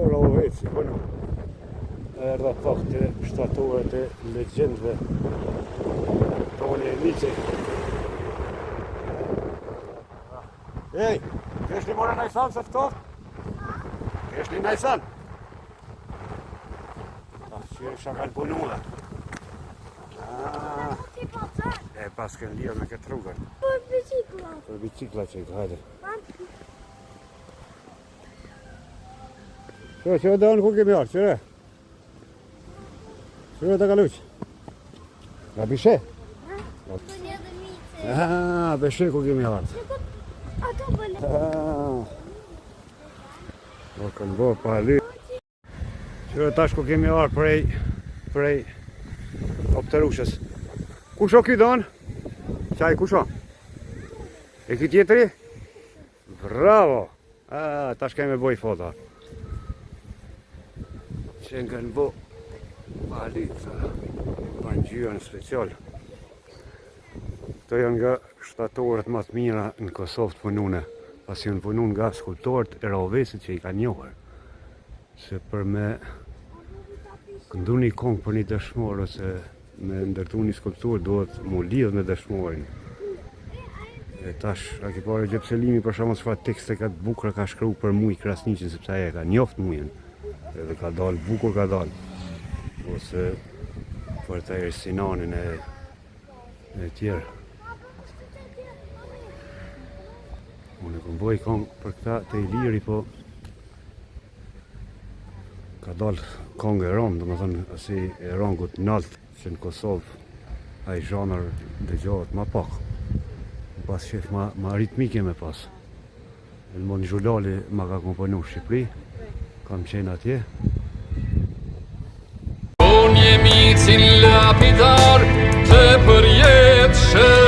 Roveci, puno. Erdha pak të shtatorët e legjendëve Toni Eliçi. Ej, kesh një more najsan se ftoft? Kesh një najsan? Ta që isha kanë punu dhe. E pas kënë lirë me këtë rrugën. Për bicikla. Për bicikla që i të hajde. Që da unë ku kemi arë, qëre? Qëre të kaluq? Nga bishe? Beshe ku kemi arë. O kënë bo pali. Qëre tash ku kemi arë prej opterushës. Kusho ky donë? Qaj kusho? E ky tjetëri? Bravo! Tash kemi boj foto. Që nga në bo palica, bangjyën special. Këto janë nga shtatorët më të mira në Kosovë të punune, pas janë punun nga skulptorët e Rovesit që i ka njohër. Se për me këndu një kongë për një dëshmor ose me ndërtu një skulptur duhet mu lidh me dëshmorin. E tash, a ki pare Gjepselimi për shama çfarë tekste ka të bukra ka shkru për muj Krasniqin, sepse aje ka njoft mujen. Edhe ka dalë, bukur ka dalë. Ose për të Sinanin e tjerë. Unë e kom boj kong për këta të Iliri, po ka dalë kong e rom, dhe më thënë asi e rongut nalt, që në Kosovë a i zhanër dëgjohet ma pak. Pas shef ma ritmike me pas. Elmon Zhulali ma ka komponu Shqipëri, kam qenë atje. Unë jemi cilë lapitar të përjetë shë